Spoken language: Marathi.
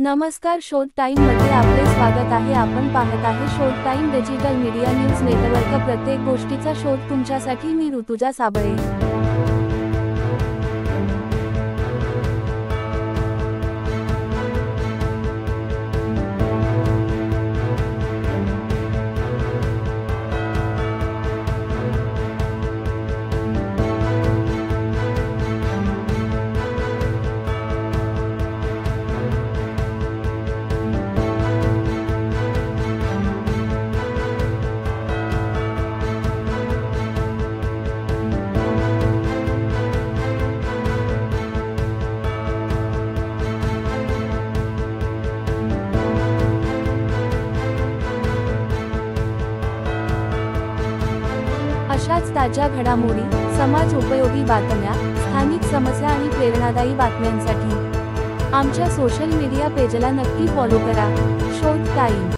नमस्कार, शोध टाइम मध्ये आपले स्वागत आहे। आपण पाहत आहे शोध time digital media news network. प्रत्येक गोष्टीचा शोध तुमच्यासाठी। मी ऋतुजा साबळे। अशाच ताज्या घडामोडी, समाज उपयोगी बातम्या, स्थानिक समस्या आणि प्रेरणादायी बातम्यांसाठी आमच्या सोशल मीडिया पेजला नक्की फॉलो करा। शोध टाइम।